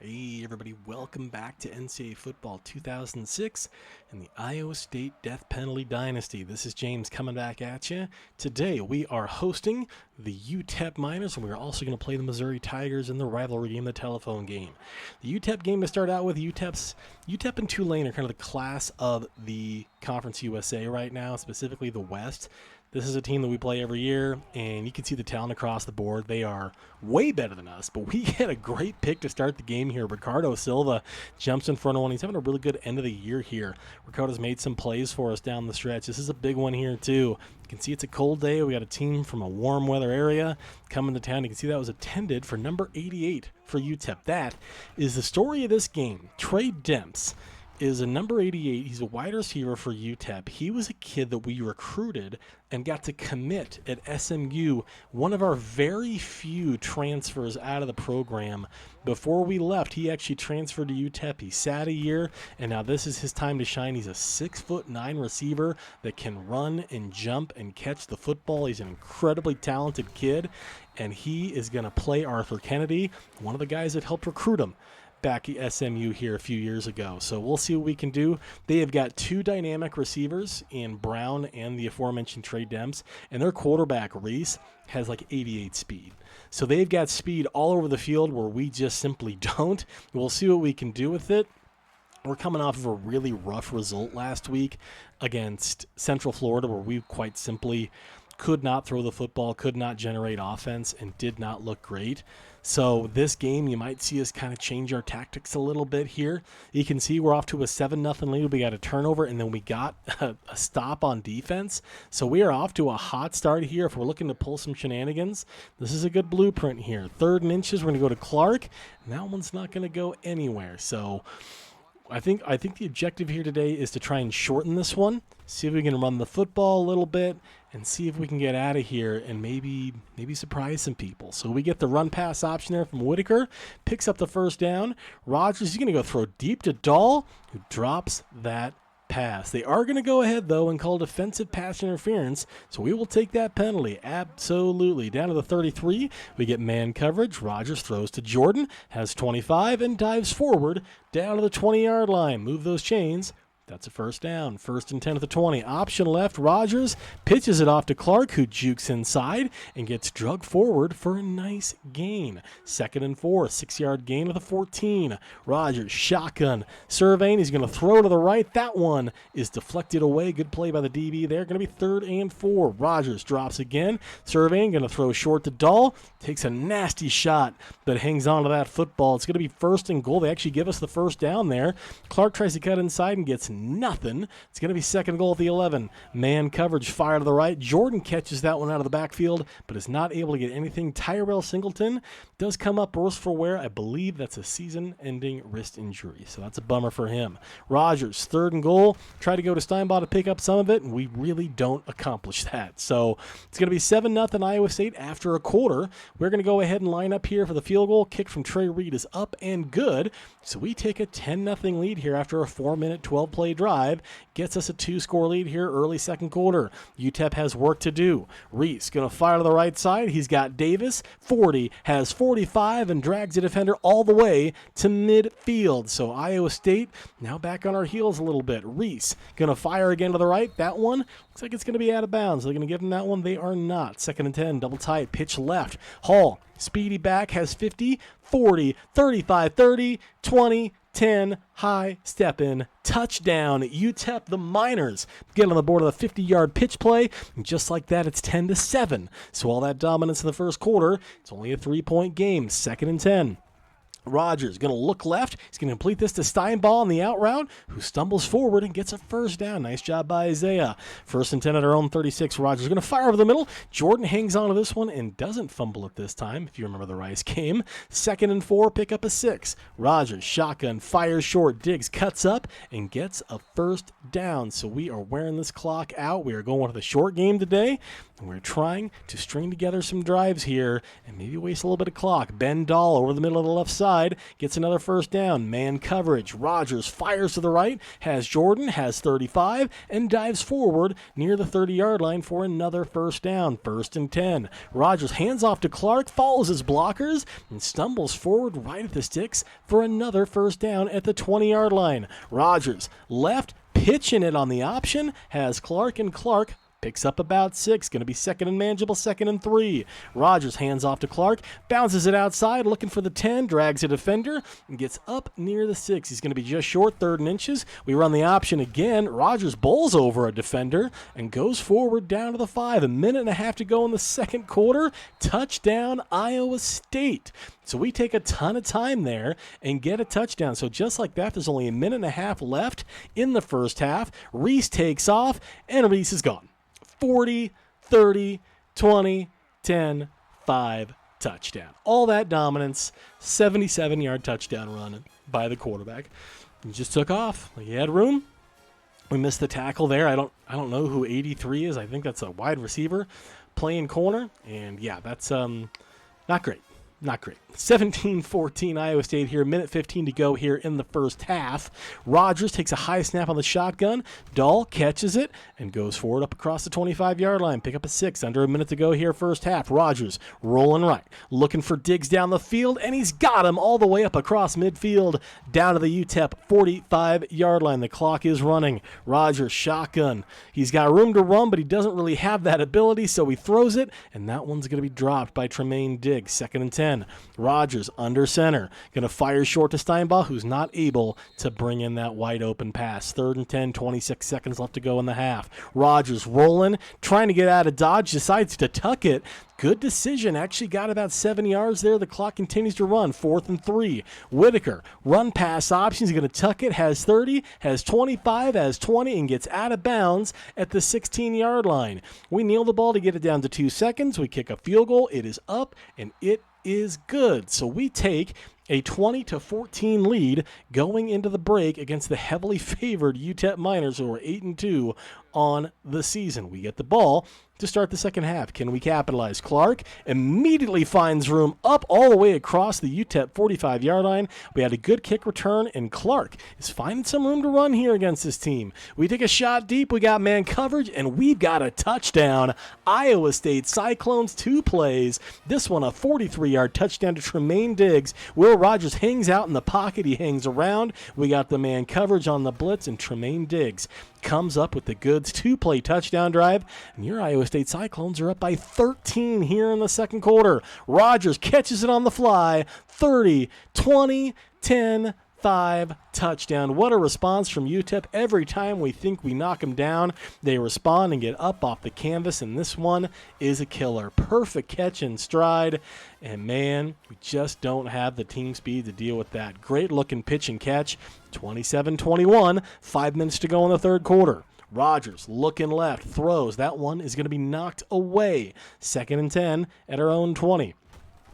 Hey everybody, welcome back to NCAA Football 2006 and the Iowa State Death Penalty Dynasty. This is James coming back at you. Today we are hosting the UTEP Miners, and we're also going to play the Missouri Tigers in the rivalry game, the telephone game. The UTEP game to start out with, UTEP and Tulane are kind of the class of the Conference USA right now, specifically the West. This is a team that we play every year, and you can see the talent across the board. They are way better than us, but we get a great pick to start the game here. Ricardo Silva jumps in front of one. He's having a really good end of the year here. Ricardo's made some plays for us down the stretch. This is a big one here, too. You can see it's a cold day. We got a team from a warm weather area coming to town. You can see that was attended for number 88 for UTEP. That is the story of this game. Trey Demps is a number 88. He's a wide receiver for UTEP. He was a kid that we recruited and got to commit at SMU, one of our very few transfers out of the program. Before we left, he actually transferred to UTEP. He sat a year, and now this is his time to shine. He's a 6'9" receiver that can run and jump and catch the football. He's an incredibly talented kid, and he is going to play Arthur Kennedy, one of the guys that helped recruit him back at SMU here a few years ago. So we'll see what we can do. They have got two dynamic receivers in Brown and the aforementioned Trey Demps, and their quarterback, Reese, has like 88 speed. So they've got speed all over the field where we just simply don't. We'll see what we can do with it. We're coming off of a really rough result last week against Central Florida where we quite simply could not throw the football, could not generate offense, and did not look great. So this game, you might see us kind of change our tactics a little bit here. You can see we're off to a 7-0 lead. We got a turnover, and then we got a stop on defense. So we are off to a hot start here. If we're looking to pull some shenanigans, this is a good blueprint here. 3rd and inches, we're going to go to Clark, and that one's not going to go anywhere. So I think the objective here today is to try and shorten this one, see if we can run the football a little bit, and see if we can get out of here and maybe surprise some people. So we get the run-pass option there from Whitaker, picks up the first down. Rogers is going to go throw deep to Dahl, who drops that pass. They are going to go ahead, though, and call defensive pass interference, so we will take that penalty. Absolutely. Down to the 33, we get man coverage. Rogers throws to Jordan, has 25, and dives forward down to the 20-yard line. Move those chains. That's a first down. 1st and 10 at the 20. Option left. Rogers pitches it off to Clark, who jukes inside and gets drugged forward for a nice gain. 2nd and 4. 6-yard gain of the 14. Rogers shotgun. Surveying. He's going to throw to the right. That one is deflected away. Good play by the DB there. Going to be 3rd and 4. Rogers drops again. Surveying. Going to throw short to Dahl. Takes a nasty shot, but hangs on to that football. It's going to be 1st and goal. They actually give us the first down there. Clark tries to cut inside and gets nothing. It's going to be 2nd goal at the 11. Man coverage, fire to the right. Jordan catches that one out of the backfield, but is not able to get anything. Tyrell Singleton does come up worse for wear. I believe that's a season-ending wrist injury, so that's a bummer for him. Rogers, 3rd and goal. Try to go to Steinbaugh to pick up some of it, and we really don't accomplish that. So it's going to be 7-0 Iowa State after a quarter. We're going to go ahead and line up here for the field goal. Kick from Trey Reed is up and good, so we take a 10-0 lead here after a 4-minute, 12-play drive. Gets us a 2-score lead here early 2nd quarter. UTEP has work to do. Reese going to fire to the right side. He's got Davis. 40, has 45, and drags the defender all the way to midfield. So Iowa State now back on our heels a little bit. Reese going to fire again to the right. That one looks like it's going to be out of bounds. They're going to give him that one. They are not. 2nd and 10, double tight, pitch left. Hall, speedy back, has 50, 40, 35, 30, 20, 10, high, step in, touchdown. UTEP, the Miners, get on the board of the 50-yard pitch play, and just like that, it's 10-7. So all that dominance in the first quarter, it's only a 3-point game. 2nd and 10. Rogers going to look left. He's going to complete this to Steinbaugh on the out route, who stumbles forward and gets a first down. Nice job by Isaiah. 1st and 10 at our own 36. Rogers going to fire over the middle. Jordan hangs on to this one and doesn't fumble it this time, if you remember the Rice game. 2nd and 4, pick up a 6. Rogers, shotgun, fires short. Diggs cuts up and gets a first down. So we are wearing this clock out. We are going with a short game today, and we're trying to string together some drives here and maybe waste a little bit of clock. Ben Dahl over the middle of the left side. side, gets another first down. Man coverage. Rodgers fires to the right, has Jordan, has 35, and dives forward near the 30-yard line for another first down. 1st and 10. Rodgers hands off to Clark, follows his blockers, and stumbles forward right at the sticks for another first down at the 20-yard line. Rodgers left, pitching it on the option, has Clark, and Clark picks up about 6. Going to be second and manageable, 2nd and 3. Rodgers hands off to Clark, bounces it outside, looking for the 10, drags a defender, and gets up near the 6. He's going to be just short, 3rd and inches. We run the option again. Rodgers bowls over a defender and goes forward down to the 5. 1.5 minutes to go in the second quarter. Touchdown, Iowa State. So we take a ton of time there and get a touchdown. So just like that, there's only 1.5 minutes left in the first half. Reese takes off, and Reese is gone. 40, 30, 20, 10, 5, touchdown. All that dominance, 77-yard touchdown run by the quarterback. He just took off. He had room. We missed the tackle there. I don't know who 83 is. I think that's a wide receiver playing corner. And yeah, that's not great. Not great. 17-14 Iowa State here. 1:15 to go here in the first half. Rodgers takes a high snap on the shotgun. Dahl catches it and goes forward up across the 25-yard line. Pick up a 6. Under 1 minute to go here first half. Rodgers rolling right. Looking for Diggs down the field, and he's got him all the way up across midfield down to the UTEP 45-yard line. The clock is running. Rodgers shotgun. He's got room to run, but he doesn't really have that ability, so he throws it, and that one's going to be dropped by Tremaine Diggs. 2nd and 10. Rodgers under center. Going to fire short to Steinbach, who's not able to bring in that wide open pass. 3rd and 10, 26 seconds left to go in the half. Rodgers rolling, trying to get out of dodge, decides to tuck it. Good decision. Actually got about 7 yards there. The clock continues to run. 4th and 3. Whitaker, run pass options. He's going to tuck it. Has 30, has 25, has 20, and gets out of bounds at the 16-yard line. We kneel the ball to get it down to 2 seconds. We kick a field goal. It is up, and it is good. So we take a 20-14 lead going into the break against the heavily favored UTEP Miners, who are 8-2 on the season. We get the ball to start the second half. Can we capitalize? Clark immediately finds room up all the way across the UTEP 45-yard line. We had a good kick return, and Clark is finding some room to run here against this team. We take a shot deep. We got man coverage, and we've got a touchdown. Iowa State Cyclones, 2 plays. This one a 43-yard touchdown to Tremaine Diggs. Will Rodgers hangs out in the pocket. He hangs around. We got the man coverage on the blitz, and Tremaine Diggs comes up with the goods. 2-play touchdown drive, and your Iowa State Cyclones are up by 13 here in the second quarter. Rodgers catches it on the fly. 30, 20, 10, 5, touchdown. What a response from UTEP. Every time we think we knock them down, they respond and get up off the canvas, and this one is a killer. Perfect catch in stride, and man, we just don't have the team speed to deal with that. Great looking pitch and catch. 27-21, 5 minutes to go in the third quarter. Rodgers looking left, throws. That one is going to be knocked away. 2nd and 10 at our own 20.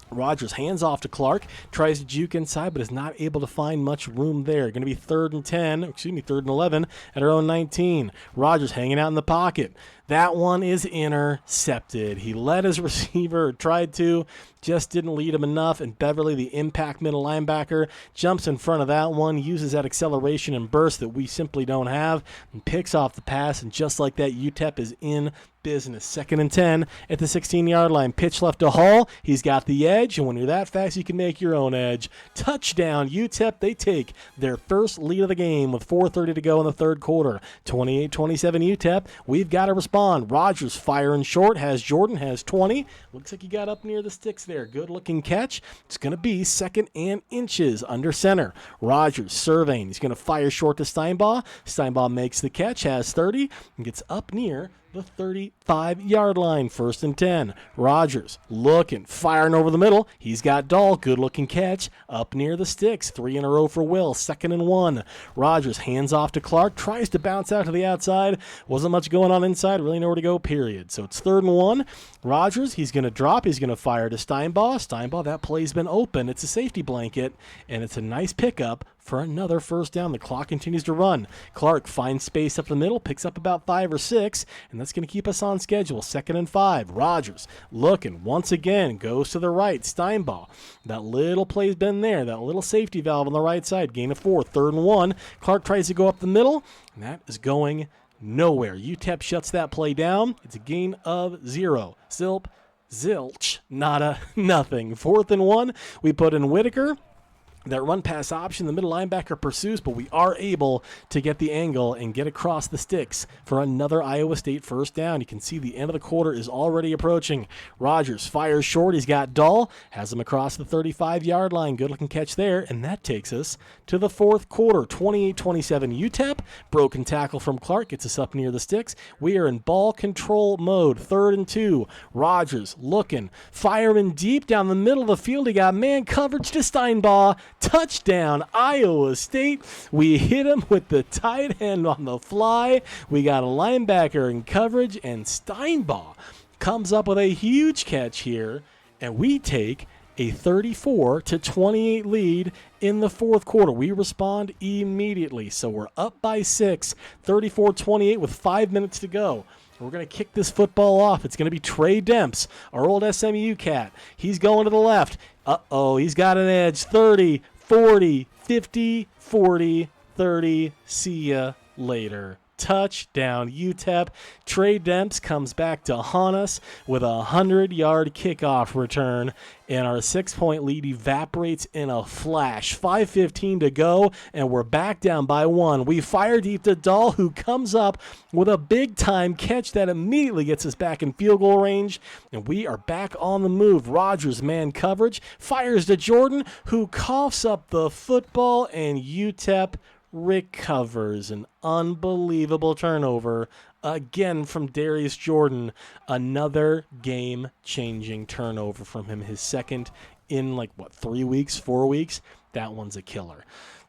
Rodgers hands off to Clark, tries to juke inside, but is not able to find much room there. Going to be 3rd and 11 at our own 19. Rodgers hanging out in the pocket. That one is intercepted. He led his receiver, tried to, just didn't lead him enough, and Beverly, the impact middle linebacker, jumps in front of that one, uses that acceleration and burst that we simply don't have, and picks off the pass, and just like that, UTEP is in business. 2nd and 10 at the 16-yard line. Pitch left to Hall. He's got the edge, and when you're that fast, you can make your own edge. Touchdown, UTEP. They take their first lead of the game with 4:30 to go in the third quarter. 28-27 UTEP. We've got to respond. Rodgers firing short. Has Jordan. Has 20. Looks like he got up near the sticks there. Good-looking catch. It's going to be 2nd and inches under center. Rodgers surveying. He's going to fire short to Steinbach. Steinbach makes the catch. Has 30 and gets up near the 35-yard line. 1st and 10. Rodgers looking, firing over the middle. He's got Dahl. Good-looking catch up near the sticks. 3 in a row for Will. 2nd and 1. Rodgers hands off to Clark. Tries to bounce out to the outside. Wasn't much going on inside. Really nowhere to go, period. So it's 3rd and 1. Rodgers, he's going to drop. He's going to fire to Steinbach. Steinbach, that play's been open. It's a safety blanket, and it's a nice pickup for another first down. The clock continues to run. Clark finds space up the middle, picks up about 5 or 6, and that's going to keep us on schedule. 2nd and 5. Rogers looking once again, goes to the right. Steinbaugh. That little play's been there. That little safety valve on the right side. Gain of 4. 3rd and 1. Clark tries to go up the middle, and that is going nowhere. UTEP shuts that play down. It's a gain of 0. Zilch, nada, nothing. 4th and 1. We put in Whitaker. That run pass option, the middle linebacker pursues, but we are able to get the angle and get across the sticks for another Iowa State first down. You can see the end of the quarter is already approaching. Rogers fires short. He's got Dahl, has him across the 35-yard line. Good looking catch there, and that takes us to the 4th quarter. 28-27 UTEP. Broken tackle from Clark gets us up near the sticks. We are in ball control mode. 3rd and 2. Rogers looking. Fireman deep down the middle of the field. He got man coverage to Steinbaugh. Touchdown, Iowa State. We hit him with the tight end on the fly. We got a linebacker in coverage, and Steinbaugh comes up with a huge catch here, and we take a 34-28 lead in the 4th quarter. We respond immediately, so we're up by 6, 34-28 with 5 minutes to go. We're going to kick this football off. It's going to be Trey Demps, our old SMU cat. He's going to the left. He's got an edge. 30, 40, 50, 40, 30. See ya later. Touchdown, UTEP. Trey Demps comes back to haunt us with a 100-yard kickoff return, and our 6-point lead evaporates in a flash. 5:15 to go, and we're back down by 1. We fire deep to Dahl, who comes up with a big-time catch that immediately gets us back in field goal range, and we are back on the move. Rogers man coverage, fires to Jordan, who coughs up the football, and UTEP recovers. An unbelievable turnover again from Darius Jordan. Another game-changing turnover from him. His second in 3 weeks, 4 weeks. That one's a killer.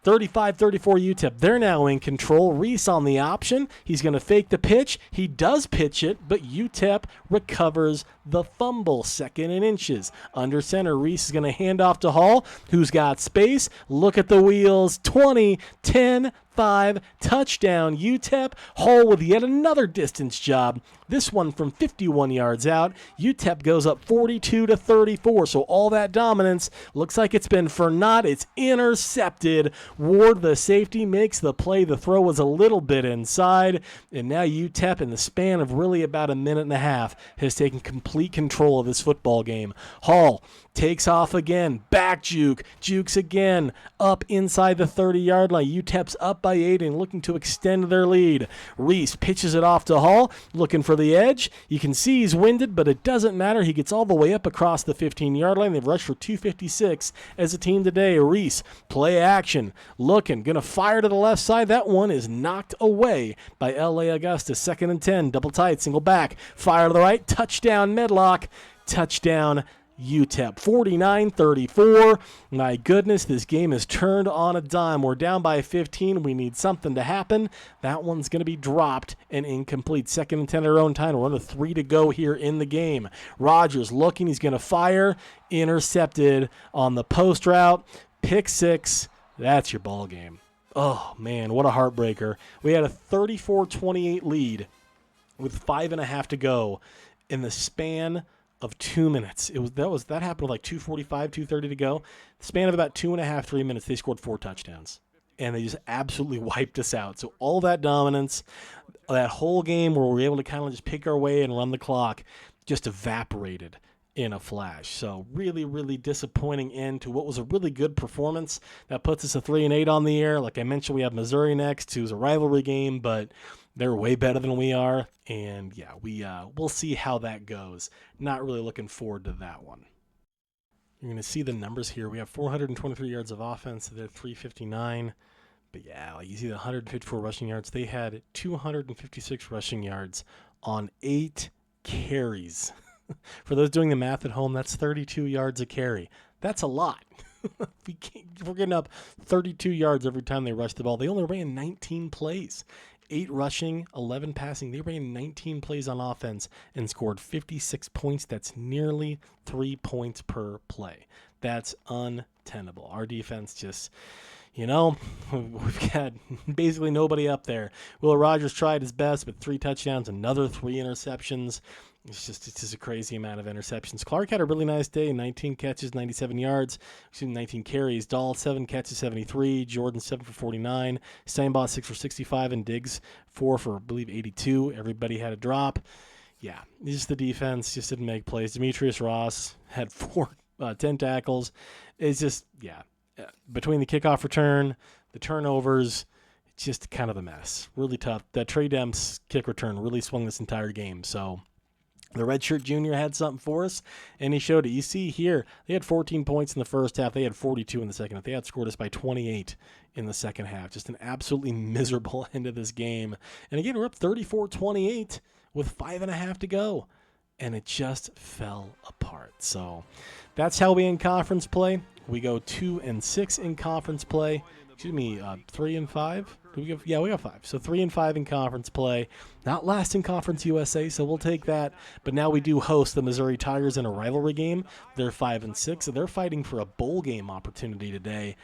35-34 UTEP. They're now in control. Reese on the option. He's going to fake the pitch. He does pitch it, but UTEP recovers the fumble. 2nd and inches. Under center, Reese is going to hand off to Hall, who's got space. Look at the wheels. 20, 10, 5, touchdown UTEP. Hall with yet another distance job. This one from 51 yards out. UTEP goes up 42-34. So all that dominance looks like it's been for naught. It's intercepted. Ward, the safety, makes the play. The throw was a little bit inside. And now UTEP, in the span of really about a minute and a half, has taken complete control of this football game. Hall takes off again. Back juke. Jukes again. Up inside the 30-yard line. UTEP's up by 8 and looking to extend their lead. Reese pitches it off to Hall, looking for the edge. You can see he's winded, but it doesn't matter. He gets all the way up across the 15-yard line. They've rushed for 256 as a team today. Reese, play action. Looking. Going to fire to the left side. That one is knocked away by L.A. Augusta. 2nd and 10. Double tight. Single back. Fire to the right. Touchdown Medlock. Touchdown UTEP. 49-34. My goodness, this game is turned on a dime. We're down by 15. We need something to happen. That one's going to be dropped and incomplete. 2nd and 10 at our own time. We're under 3 to go here in the game. Rogers looking. He's going to fire. Intercepted on the post route. Pick 6. That's your ball game. Oh, man, what a heartbreaker. We had a 34-28 lead with 5.5 to go in the span of 2 minutes. That happened with 2:45, 2:30 to go. The span of about 2.5, 3 minutes, they scored 4 touchdowns. And they just absolutely wiped us out. So all that dominance, that whole game where we were able to kind of just pick our way and run the clock, just evaporated in a flash. So really, really disappointing end to what was a really good performance. That puts us a 3-8 on the air. Like I mentioned, we have Missouri next, who's a rivalry game, but they're way better than we are. And yeah, we'll see how that goes. Not really looking forward to that one. You're going to see the numbers here. We have 423 yards of offense. They're 359. But yeah, you see the 154 rushing yards. They had 256 rushing yards on 8 carries. For those doing the math at home, that's 32 yards a carry. That's a lot. We're getting up 32 yards every time they rush the ball. They only ran 19 plays. 8 rushing, 11 passing. They ran 19 plays on offense and scored 56 points. That's nearly 3 points per play. That's untenable. Our defense just, we've got basically nobody up there. Will Rogers tried his best, but 3 touchdowns, another 3 interceptions. It's just a crazy amount of interceptions. Clark had a really nice day, 19 catches, 97 yards, 19 carries. Dahl, 7 catches, 73. Jordan, 7 for 49. Steinbaugh, 6 for 65. And Diggs, 4 for, I believe, 82. Everybody had a drop. Yeah, just the defense just didn't make plays. Demetrius Ross had 10 tackles. It's just, between the kickoff return, the turnovers, it's just kind of a mess. Really tough. That Trey Demp's kick return really swung this entire game. So the redshirt junior had something for us, and he showed it. You see here, they had 14 points in the first half. They had 42 in the second half. They outscored us by 28 in the second half. Just an absolutely miserable end of this game. And again, we're up 34-28 with 5.5 to go, and it just fell apart. So that's how we end conference play. We go 2-6 in conference play. 3-5. We got 5. So 3-5 in conference play. Not last in Conference USA, so we'll take that. But now we do host the Missouri Tigers in a rivalry game. They're 5-6, so they're fighting for a bowl game opportunity today.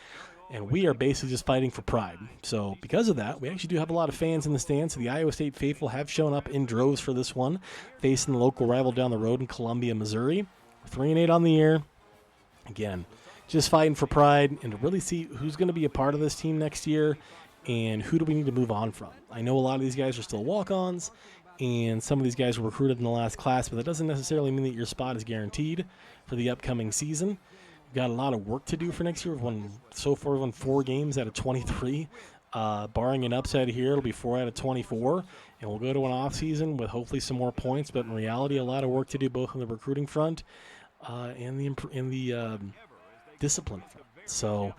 And we are basically just fighting for pride. So because of that, we actually do have a lot of fans in the stands. So the Iowa State Faithful have shown up in droves for this one, facing the local rival down the road in Columbia, Missouri. 3-8 on the year. Again, just fighting for pride and to really see who's going to be a part of this team next year and who do we need to move on from. I know a lot of these guys are still walk-ons, and some of these guys were recruited in the last class, but that doesn't necessarily mean that your spot is guaranteed for the upcoming season. We've got a lot of work to do for next year. So far, we've won 4 games out of 23. Barring an upset here, it'll be 4 out of 24, and we'll go to an off-season with hopefully some more points, but in reality, a lot of work to do both on the recruiting front and the discipline front. So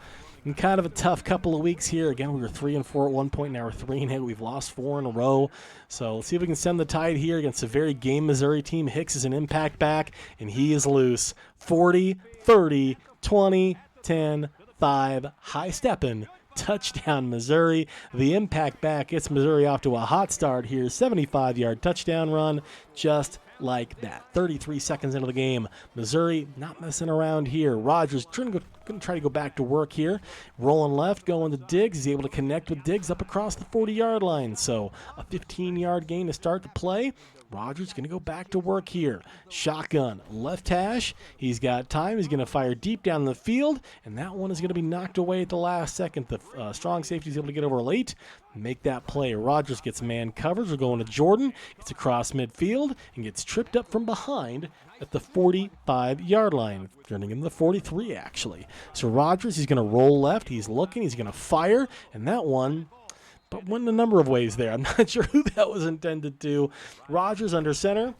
kind of a tough couple of weeks here. Again, we were 3-4 at one point. Now we're 3-8. We've lost 4 in a row. So let's see if we can send the tide here against a very game Missouri team. Hicks is an impact back, and he is loose. 40, 30, 20, 10, 5. High stepping. Touchdown, Missouri. The impact back gets Missouri off to a hot start here. 75-yard touchdown run. Just like that. 33 seconds into the game. Missouri not messing around here. Rogers going to try to go back to work here. Rolling left, going to Diggs. He's able to connect with Diggs up across the 40-yard line. So a 15-yard gain to start the play. Rogers going to go back to work here. Shotgun, left hash. He's got time. He's going to fire deep down the field, and that one is going to be knocked away at the last second. The strong safety is able to get over late, make that play. Rogers gets man coverage. We're going to Jordan. Gets across midfield and gets tripped up from behind at the 45-yard line. Turning him the 43, actually. So Rogers, he's going to roll left. He's looking. He's going to fire, and that one... but went in a number of ways there. I'm not sure who that was intended to. Rogers under center.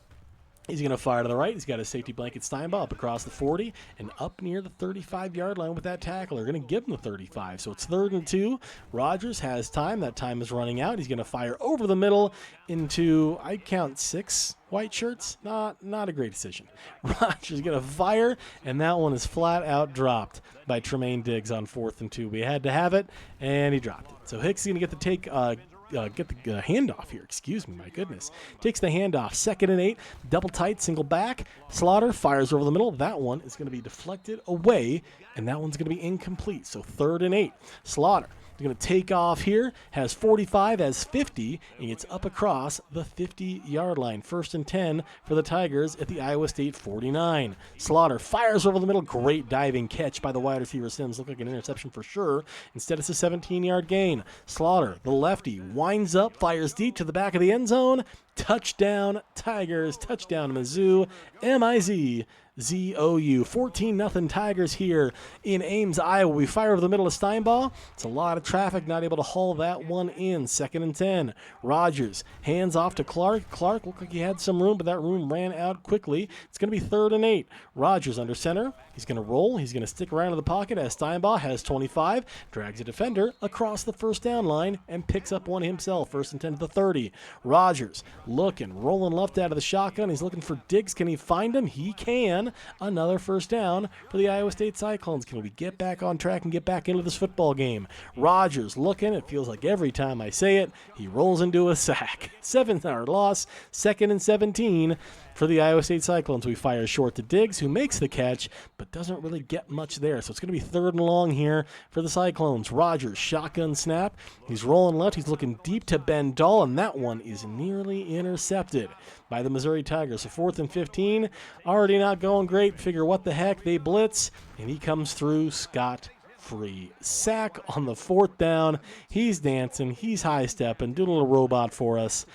He's going to fire to the right. He's got his safety blanket Steinbaugh up across the 40 and up near the 35-yard line with that tackle. They're going to give him the 35. So it's 3rd and 2. Rogers has time. That time is running out. He's going to fire over the middle into, I count 6 white shirts. Not a great decision. Rogers is going to fire, and that one is flat out dropped by Tremaine Diggs on 4th and 2. We had to have it, and he dropped it. So Hicks is going to get the handoff here. Excuse me, my goodness. Takes the handoff. 2nd and 8. Double tight, single back. Slaughter fires over the middle. That one is going to be deflected away, and that one's going to be incomplete. So 3rd and 8. Slaughter is going to take off here. Has 45, has 50, and gets up across the 50-yard line. 1st and 10 for the Tigers at the Iowa State 49. Slaughter fires over the middle. Great diving catch by the wide receiver Sims. Looked like an interception for sure. Instead, it's a 17-yard gain. Slaughter, the lefty, winds up, fires deep to the back of the end zone. Touchdown, Tigers. Touchdown, Mizzou. MIZZOU. 14-0 Tigers here in Ames, Iowa. We fire over the middle of Steinbaugh. It's a lot of traffic, not able to haul that one in. 2nd and 10. Rogers hands off to Clark. Clark looked like he had some room, but that room ran out quickly. It's going to be 3rd and 8. Rogers under center. He's going to roll. He's going to stick around in the pocket as Steinbaugh has 25. Drags a defender across the 1st down line and picks up one himself. 1st and 10 to the 30. Rogers looking, rolling left out of the shotgun. He's looking for Diggs. Can he find him? He can. Another 1st down for the Iowa State Cyclones. Can we get back on track and get back into this football game? Rogers looking. It feels like every time I say it, he rolls into a sack. 7-yard loss. 2nd and 17. for the Iowa State Cyclones. We fire short to Diggs, who makes the catch, but doesn't really get much there. So it's going to be 3rd and long here for the Cyclones. Rogers, shotgun snap. He's rolling left. He's looking deep to Ben Dahl, and that one is nearly intercepted by the Missouri Tigers. So 4th and 15, already not going great. Figure what the heck, they blitz, and he comes through scot-free. Sack on the 4th down. He's dancing. He's high-stepping, doing a little robot for us.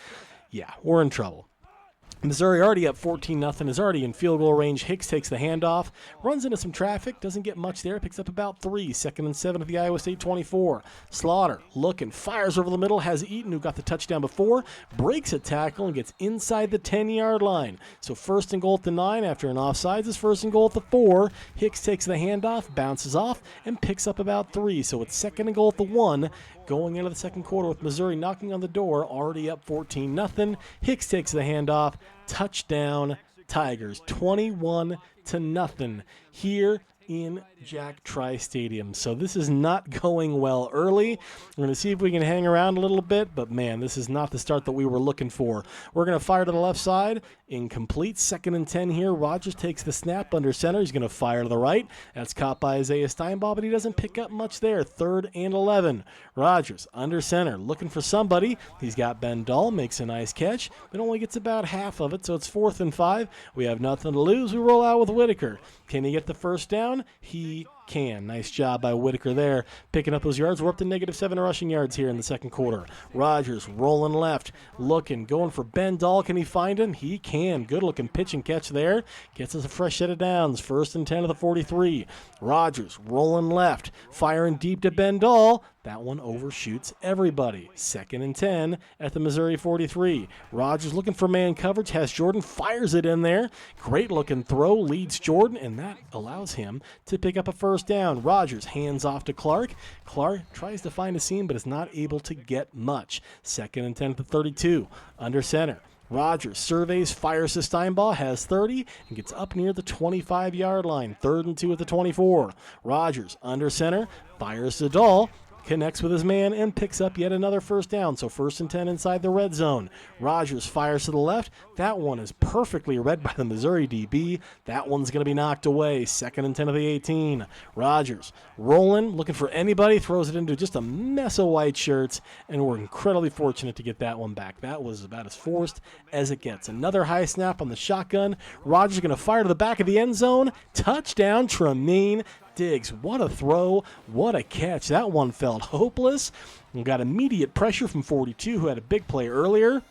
Yeah, we're in trouble. Missouri already up 14-0, is already in field goal range. Hicks takes the handoff, runs into some traffic, doesn't get much there, picks up about 3. 2nd and 7 at the Iowa State 24. Slaughter looking, fires over the middle, has Eaton, who got the touchdown before, breaks a tackle and gets inside the 10-yard line. So 1st and goal at the 9 after an offsides is 1st and goal at the 4. Hicks takes the handoff, bounces off, and picks up about 3. So it's 2nd and goal at the 1. Going into the second quarter with Missouri knocking on the door, already up 14-0. Hicks takes the handoff. Touchdown Tigers, 21-0 here in Jack Trice Stadium. So this is not going well early. We're going to see if we can hang around a little bit, but man, this is not the start that we were looking for. We're going to fire to the left side. Incomplete. 2nd and 10 here. Rogers takes the snap under center. He's going to fire to the right. That's caught by Isaiah Steinball, but he doesn't pick up much there. 3rd and 11. Rogers under center, looking for somebody. He's got Ben Dahl, makes a nice catch, but only gets about half of it, so it's 4th and 5. We have nothing to lose. We roll out with Whitaker. Can he get the first down? He can. Nice job by Whitaker there, picking up those yards. We're up to -7 rushing yards here in the second quarter. Rogers rolling left, looking, going for Ben Dahl. Can he find him? He can. Good looking pitch and catch there. Gets us a fresh set of downs. 1st and 10 of the 43. Rogers rolling left, firing deep to Ben Dahl. That one overshoots everybody. 2nd and 10 at the Missouri 43. Rogers looking for man coverage, has Jordan, fires it in there. Great looking throw, leads Jordan, and that allows him to pick up a first down. Rogers hands off to Clark. Clark tries to find a seam, but is not able to get much. 2nd and 10 at the 32. Under center. Rogers surveys, fires to Steinball, has 30, and gets up near the 25-yard line. 3rd and 2 at the 24. Rogers under center, fires to Dahl, connects with his man, and picks up yet another first down. So 1st and 10 inside the red zone. Rogers fires to the left. That one is perfectly read by the Missouri DB. That one's going to be knocked away. 2nd and 10 of the 18. Rogers rolling, looking for anybody, throws it into just a mess of white shirts, and we're incredibly fortunate to get that one back. That was about as forced as it gets. Another high snap on the shotgun. Rogers going to fire to the back of the end zone. Touchdown, Tremaine Diggs. What a throw. What a catch. That one felt hopeless. We got immediate pressure from 42, who had a big play earlier.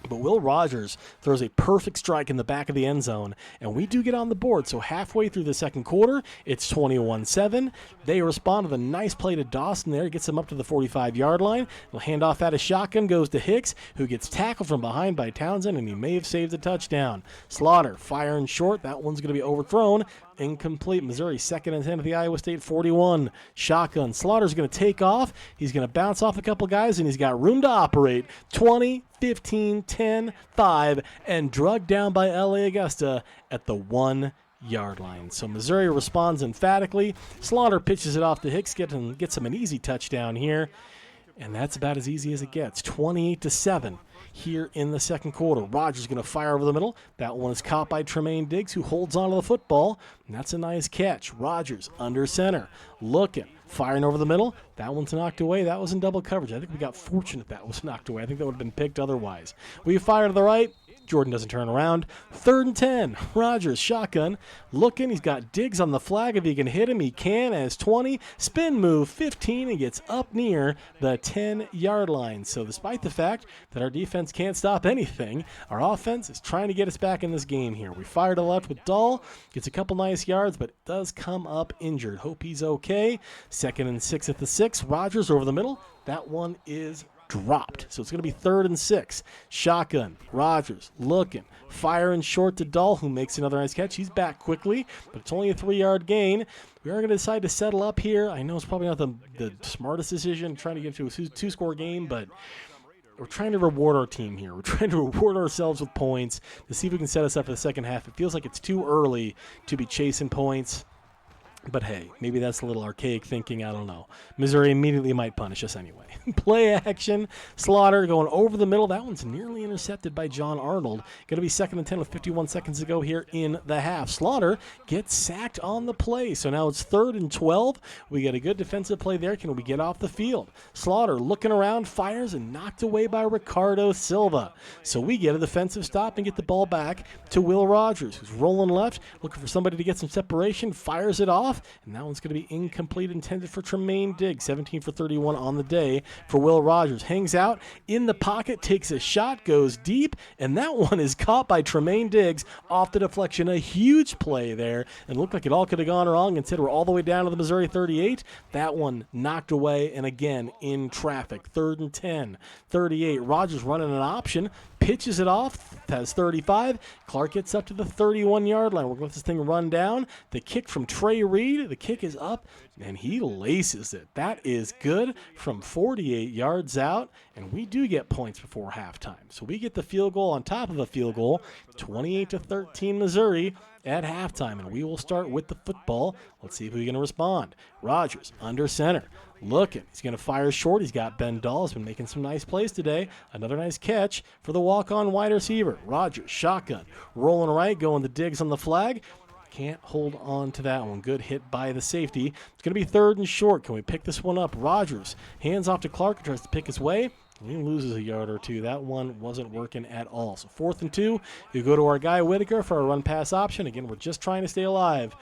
But Will Rogers throws a perfect strike in the back of the end zone, and we do get on the board. So halfway through the second quarter, it's 21-7. They respond with a nice play to Dawson there. Gets him up to the 45-yard line. He'll hand off out of shotgun, goes to Hicks, who gets tackled from behind by Townsend, and he may have saved a touchdown. Slaughter firing short. That one's going to be overthrown. Incomplete. Missouri 2nd and 10 at the Iowa State 41. Shotgun. Slaughter's going to take off. He's going to bounce off a couple guys, and he's got room to operate. 20, 15, 10, 5, and drugged down by L.A. Augusta at the 1-yard line. So Missouri responds emphatically. Slaughter pitches it off to Hicks, gets him an easy touchdown here. And that's about as easy as it gets. 28-7 here in the second quarter. Rogers going to fire over the middle. That one is caught by Tremaine Diggs, who holds onto the football. And that's a nice catch. Rogers under center, looking, firing over the middle. That one's knocked away. That was in double coverage. I think we got fortunate that was knocked away. I think that would have been picked otherwise. We fire to the right. Jordan doesn't turn around. 3rd and 10. Rogers, shotgun, looking. He's got Diggs on the flag. If he can hit him, he can. As 20, spin move, 15, and gets up near the 10-yard line. So despite the fact that our defense can't stop anything, our offense is trying to get us back in this game here. We fire to left with Dahl. Gets a couple nice yards, but does come up injured. Hope he's okay. 2nd and 6 at the 6. Rogers over the middle. That one is dropped. So it's going to be 3rd and 6. Shotgun. Rogers looking. Firing short to Dahl, who makes another nice catch. He's back quickly, but it's only a 3-yard gain. We are going to decide to settle up here. I know it's probably not the smartest decision, trying to get to a 2-score game, but we're trying to reward our team here. We're trying to reward ourselves with points to see if we can set us up for the second half. It feels like it's too early to be chasing points. But hey, maybe that's a little archaic thinking. I don't know. Missouri immediately might punish us anyway. Play action. Slaughter going over the middle. That one's nearly intercepted by John Arnold. Going to be 2nd and 10 with 51 seconds to go here in the half. Slaughter gets sacked on the play. So now it's 3rd and 12. We get a good defensive play there. Can we get off the field? Slaughter looking around, fires, and knocked away by Ricardo Silva. So we get a defensive stop and get the ball back to Will Rogers, who's rolling left, looking for somebody to get some separation, fires it off. And that one's going to be incomplete, intended for Tremaine Diggs. 17 for 31 on the day for Will Rogers. Hangs out in the pocket, takes a shot, goes deep, and that one is caught by Tremaine Diggs off the deflection. A huge play there, and looked like it all could have gone wrong. Instead, we're all the way down to the Missouri 38. That one knocked away, and again in traffic. 3rd and 10, 38. Rogers running an option, pitches it off, has 35. Clark gets up to the 31-yard line. We're going to let this thing run down. The kick from Trey Reed. The kick is up, and he laces it. That is good from 48 yards out, and we do get points before halftime. So we get the field goal on top of a field goal, 28-13 Missouri at halftime, and we will start with the football. Let's see if we're going to respond. Rogers under center. Looking. He's going to fire short. He's got Ben Dahl. Has been making some nice plays today. Another nice catch for the walk-on wide receiver. Rogers, shotgun. Rolling right, going to Diggs on the flag. Can't hold on to that one. Good hit by the safety. It's going to be 3rd and short. Can we pick this one up? Rogers hands off to Clark. Tries to pick his way. He loses a yard or two. That one wasn't working at all. So 4th and 2. You go to our guy Whitaker for a run-pass option. Again, we're just trying to stay alive.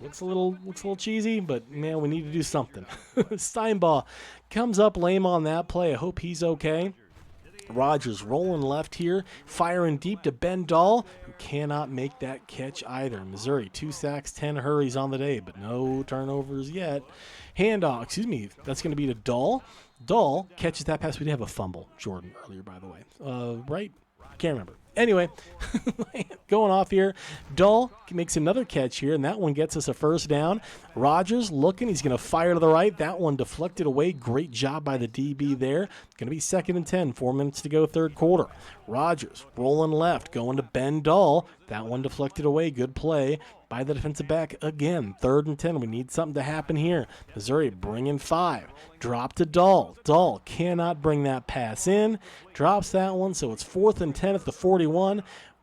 Looks a little cheesy, but, man, we need to do something. Steinbaugh comes up lame on that play. I hope he's okay. Rogers rolling left here, firing deep to Ben Dahl, who cannot make that catch either. Missouri, 2 sacks, 10 hurries on the day, but no turnovers yet. Handoff, that's going to be to Dahl. Dahl catches that pass. We did have a fumble, Jordan, earlier, by the way. Right? Can't remember. Anyway, going off here, Dahl makes another catch here, and that one gets us a 1st down. Rogers looking. He's going to fire to the right. That one deflected away. Great job by the DB there. Going to be 2nd and 10, 4 minutes to go, 3rd quarter. Rogers rolling left, going to Ben Dahl. That one deflected away. Good play by the defensive back again. 3rd and 10. We need something to happen here. Missouri bringing 5. Drop to Dahl. Dahl cannot bring that pass in. Drops that one, so it's 4th and 10 at the 41.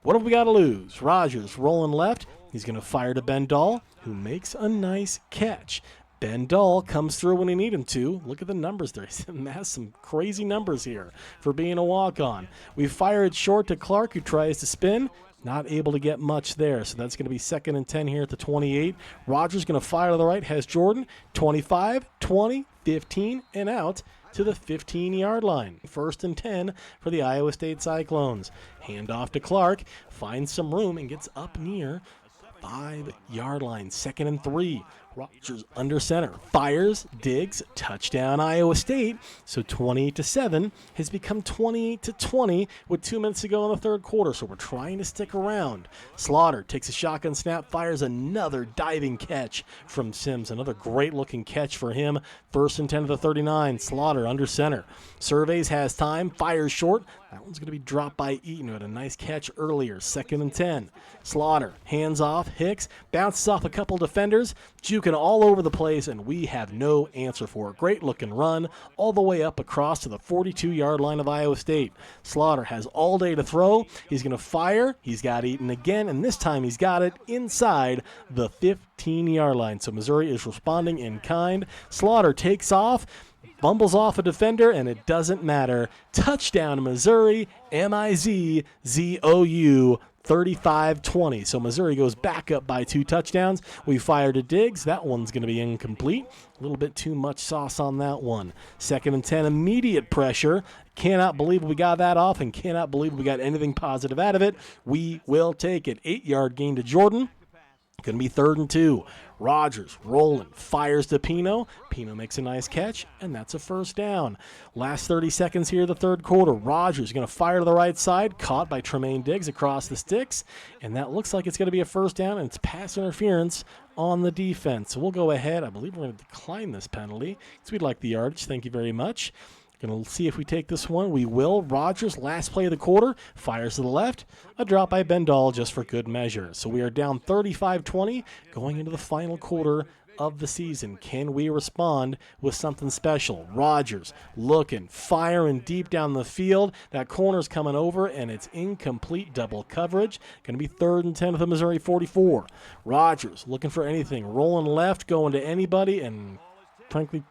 What have we got to lose? Rogers rolling left. He's going to fire to Ben Dahl, who makes a nice catch. Ben Dahl comes through when he need him to. Look at the numbers there. He's amassed some crazy numbers here for being a walk-on. We fire it short to Clark, who tries to spin. Not able to get much there, so that's going to be 2nd and 10 here at the 28. Rogers going to fire to the right, has Jordan. 25, 20, 15, and out to the 15-yard line. 1st and 10 for the Iowa State Cyclones. Handoff to Clark, finds some room, and gets up near 5-yard line. 2nd and 3. Rogers under center, fires, Diggs, touchdown Iowa State. So 28-7 has become 28-20 with 2 minutes to go in the 3rd quarter. So we're trying to stick around. Slaughter takes a shotgun snap, fires another diving catch from Sims. Another great looking catch for him. 1st and 10 to the 39. Slaughter under center. Surveys, has time, fires short. That one's going to be dropped by Eaton, who had a nice catch earlier. 2nd and 10. Slaughter, hands off. Hicks bounces off a couple defenders, juking all over the place, and we have no answer for it. Great looking run all the way up across to the 42-yard line of Iowa State. Slaughter has all day to throw. He's going to fire. He's got Eaton again, and this time he's got it inside the 15-yard line. So Missouri is responding in kind. Slaughter takes off, bumbles off a defender, and it doesn't matter. Touchdown Missouri, M-I-Z-Z-O-U, 35-20. So Missouri goes back up by 2 touchdowns. We fire to Diggs. That one's going to be incomplete. A little bit too much sauce on that one. 2nd and 10, immediate pressure. Cannot believe we got that off and cannot believe we got anything positive out of it. We will take it. 8-yard gain to Jordan. Going to be 3rd and 2. Rogers rolling, fires to Pino. Pino makes a nice catch, and that's a 1st down. Last 30 seconds here, the 3rd quarter. Rogers going to fire to the right side, caught by Tremaine Diggs across the sticks, and that looks like it's going to be a 1st down, and it's pass interference on the defense. So we'll go ahead. I believe we're going to decline this penalty because we'd like the yardage. Thank you very much. Going to see if we take this one. We will. Rogers, last play of the quarter, fires to the left. A drop by Ben Dahl just for good measure. So we are down 35-20 going into the final quarter of the season. Can we respond with something special? Rogers looking, firing deep down the field. That corner's coming over, and it's incomplete double coverage. Going to be 3rd and 10 at the Missouri 44. Rogers looking for anything, rolling left, going to anybody, and frankly,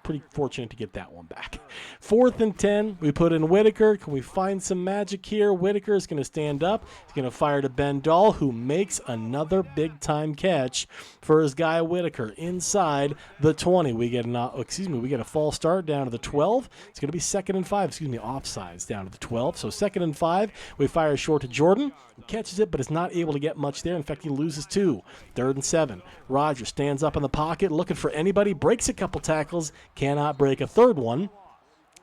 pretty fortunate to get that one back. 4th and 10, we put in Whitaker. Can we find some magic here? Whitaker is going to stand up. He's going to fire to Ben Dahl, who makes another big-time catch for his guy Whitaker inside the 20. We get a false start down to the 12. It's going to be 2nd and 5. Offsides down to the 12. So 2nd and 5, we fire short to Jordan. He catches it, but is not able to get much there. In fact, he loses 2. 3rd and 7. Rogers stands up in the pocket, looking for anybody, breaks a couple tackles, cannot break a 3rd one,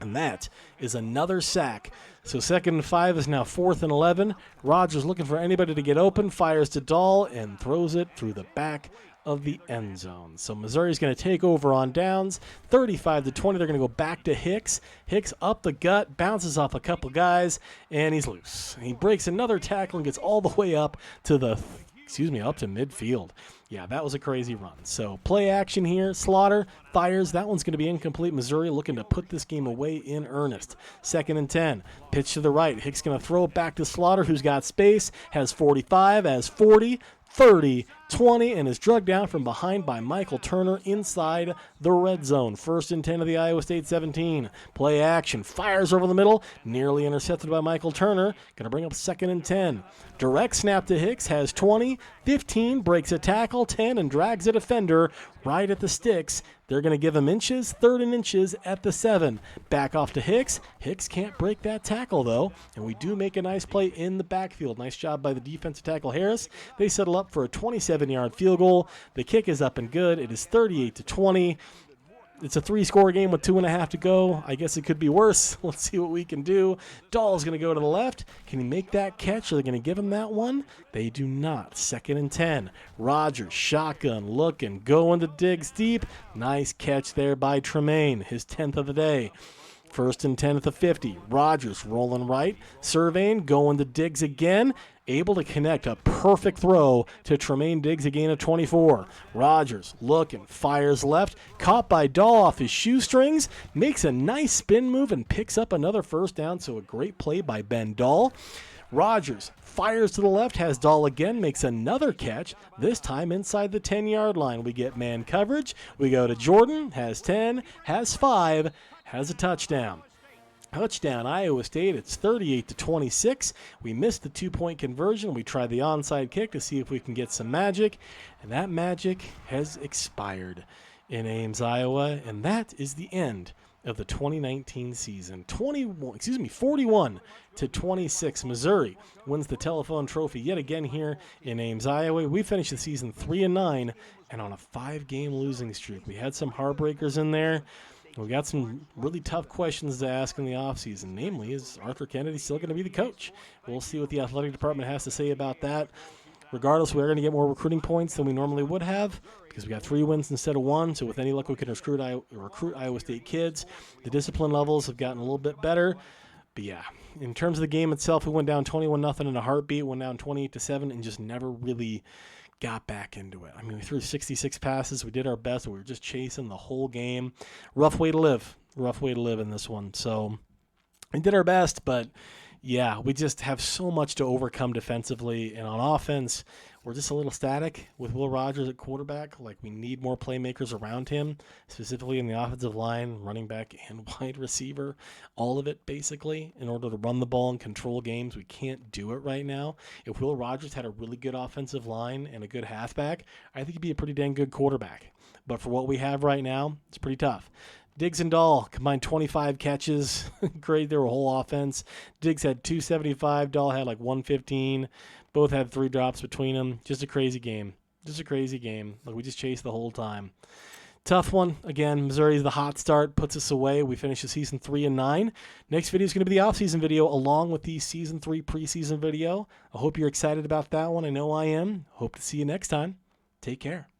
and that is another sack. So 2nd and 5 is now 4th and 11. Rogers looking for anybody to get open, fires to Dahl, and throws it through the back of the end zone. So Missouri's going to take over on downs, 35-20. They're going to go back to Hicks. Hicks up the gut, bounces off a couple guys, and he's loose. He breaks another tackle and gets all the way up to up to midfield. Yeah, that was a crazy run. So play action here. Slaughter fires. That one's going to be incomplete. Missouri looking to put this game away in earnest. 2nd and 10. Pitch to the right. Hicks going to throw it back to Slaughter, who's got space. Has 45, has 40, 30, 20, and is drugged down from behind by Michael Turner inside the red zone. 1st and 10 of the Iowa State 17. Play action. Fires over the middle. Nearly intercepted by Michael Turner. Going to bring up 2nd and 10. Direct snap to Hicks. Has 20, 15, breaks a tackle, 10, and drags a defender right at the sticks. They're going to give him inches, 3rd and inches at the 7. Back off to Hicks. Hicks can't break that tackle, though, and we do make a nice play in the backfield. Nice job by the defensive tackle Harris. They settle up for a 27-yard field goal. The kick is up and good. It is 38-20. It's a 3-score game with 2.5 to go. I guess it could be worse. Let's see what we can do. Dahl's going to go to the left. Can he make that catch? Are they going to give him that one? They do not. 2nd and 10. Rogers, shotgun, looking, going to Diggs deep. Nice catch there by Tremaine, his 10th of the day. 1st and 10 at the 50. Rogers rolling right. Surveying, going to Diggs again. Able to connect a perfect throw to Tremaine Diggs, a gain of 24. Rogers looking, fires left. Caught by Dahl off his shoestrings. Makes a nice spin move and picks up another 1st down. So a great play by Ben Dahl. Rogers fires to the left, has Dahl again, makes another catch, this time inside the 10-yard line. We get man coverage. We go to Jordan, has 10, has 5, has a touchdown. Touchdown, Iowa State. It's 38-26. We missed the 2-point conversion. We tried the onside kick to see if we can get some magic, and that magic has expired in Ames, Iowa, and that is the end of the 2019 season. 41-26. Missouri wins the telephone trophy yet again here in Ames, Iowa. We finished the season 3-9 and on a 5-game losing streak. We had some heartbreakers in there. We got some really tough questions to ask in the offseason. Namely, is Arthur Kennedy still going to be the coach? We'll see what the athletic department has to say about that. Regardless, we're going to get more recruiting points than we normally would have because we got 3 wins instead of 1. So with any luck, we can recruit Iowa State kids. The discipline levels have gotten a little bit better. But yeah, in terms of the game itself, we went down 21-0 in a heartbeat, went down 28-7, and just never really got back into it. I mean, we threw 66 passes. We did our best. We were just chasing the whole game. Rough way to live. Rough way to live in this one. So we did our best, but yeah, we just have so much to overcome defensively. And on offense, we're just a little static with Will Rogers at quarterback. Like, we need more playmakers around him, specifically in the offensive line, running back, and wide receiver. All of it, basically, in order to run the ball and control games. We can't do it right now. If Will Rogers had a really good offensive line and a good halfback, I think he'd be a pretty dang good quarterback. But for what we have right now, it's pretty tough. Diggs and Dahl combined 25 catches. Great, their whole offense. Diggs had 275. Dahl had like 115. Both had 3 drops between them. Just a crazy game. Like, we just chased the whole time. Tough one. Again, Missouri's the hot start. Puts us away. We finish the season 3-9. Next video is going to be the offseason video along with the season 3 preseason video. I hope you're excited about that one. I know I am. Hope to see you next time. Take care.